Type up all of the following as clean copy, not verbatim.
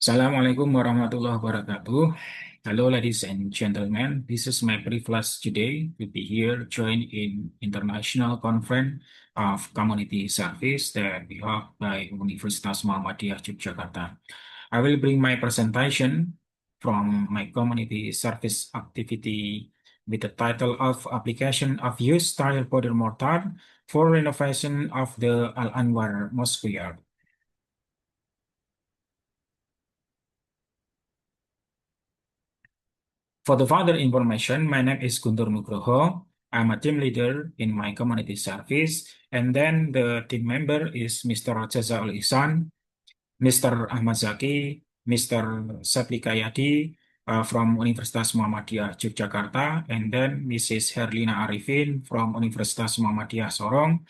Assalamualaikum warahmatullahi wabarakatuh. Hello, ladies and gentlemen. This is my privilege today to be here, joined in international conference of community service that we held by Universitas Muhammadiyah Yogyakarta. I will bring my presentation from my community service activity with the title of Application of Use Tile Powder Mortar for Renovation of the Al-Anwar Mosque. For the further information, my name is Guntur Nugroho. I'm a team leader in my community service. And then the team member is Mr. Jazaul Ihsan, Mr. Ahmad Zaki, Mr. Sapli Kayati from Universitas Muhammadiyah Yogyakarta, and then Mrs. Herlina Arifin from Universitas Muhammadiyah Sorong,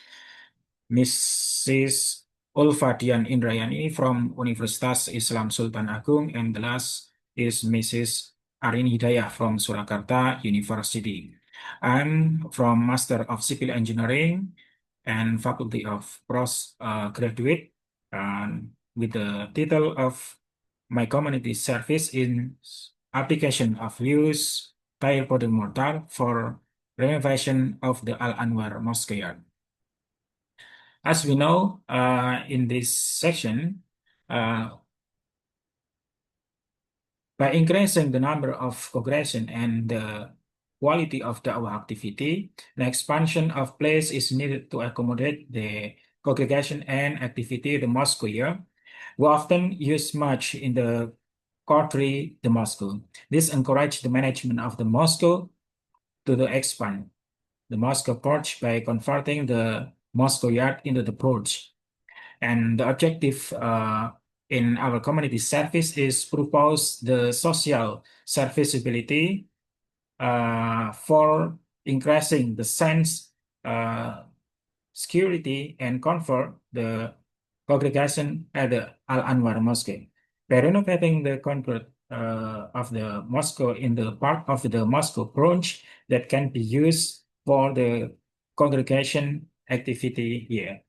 Mrs. Ulfadian Indrayani from Universitas Islam Sultan Agung, and the last is Mrs. Arin Hidayah from Surakarta University. I'm from Master of Civil Engineering and Faculty of Graduate, with the title of my community service in application of use tile powder mortar for renovation of the Al-Anwar Mosque. As we know, in this section, by increasing the number of congregation and the quality of our activity, the expansion of place is needed to accommodate the congregation and activity of the mosque. We often use much in the courtry the mosque. This encourages the management of the mosque to the expand the mosque porch by converting the mosque yard into the porch. And the objective in our community service is propose the social serviceability for increasing the sense, security, and comfort the congregation at the Al-Anwar Mosque. By renovating the convert of the mosque in the part of the mosque branch that can be used for the congregation activity here.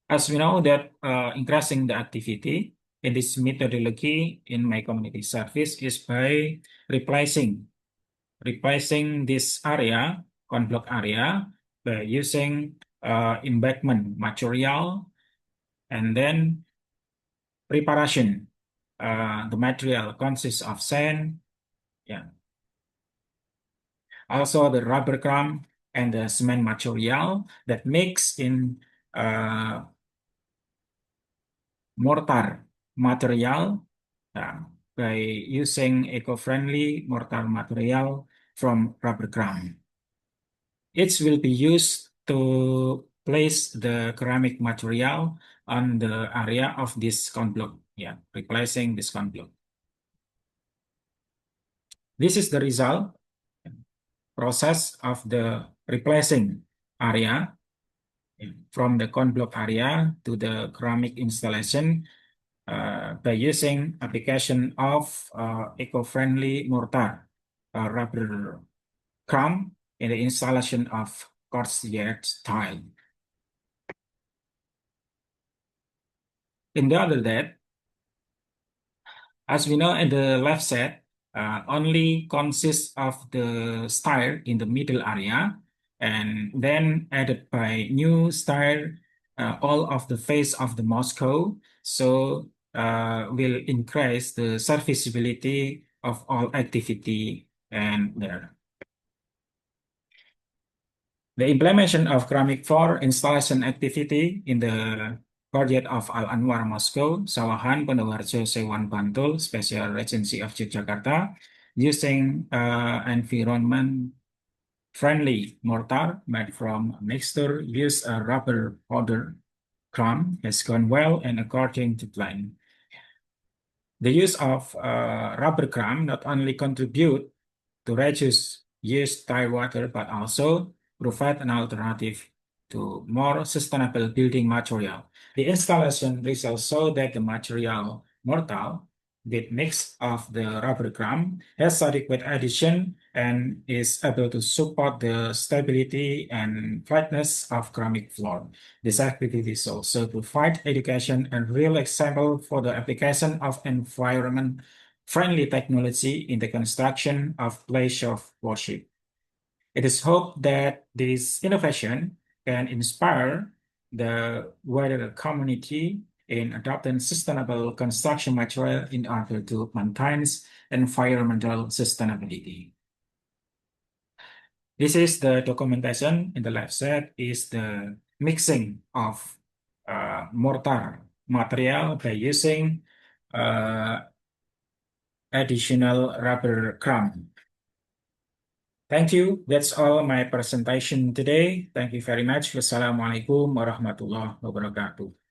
As we know that increasing the activity in this methodology in my community service is by replacing this area, con-block area, by using embankment material, and then preparation. The material consists of sand, yeah. Also the rubber crumb and the cement material that mix in mortar material by using eco-friendly mortar material from rubber ground. It will be used to place the ceramic material on the area of this con-block, replacing this con-block. This is the result process of the replacing area from the con-block area to the ceramic installation by using application of eco-friendly mortar, rubber crumb in the installation of courtyard tile. In the other that, as we know in the left side, only consists of the style in the middle area, and then added by new style all of the face of the mosque, so will increase the serviceability of all activity and there. The implementation of ceramic for installation activity in the project of Al-Anwar Mosque, Sawahan, Pendowarjo, Sewan, Bantul, Special Regency of Yogyakarta, using environment-friendly mortar made from a mixture use a rubber powder crumb has gone well and according to plan. The use of rubber crumb not only contribute to reduce used tile water, but also provide an alternative to more sustainable building material. The installation results show that the material mortar good mix of the rubber crumb, has adequate adhesion, and is able to support the stability and flatness of ceramic floor. This activity is also provide education and real example for the application of environment-friendly technology in the construction of place of worship. It is hoped that this innovation can inspire the wider community in adopting sustainable construction material in order to maintain environmental sustainability. This is the documentation. In the left side is the mixing of mortar material by using uh, additional rubber crumb. Thank you. That's all my presentation today. Thank you very much. Wassalamualaikum warahmatullahi wabarakatuh.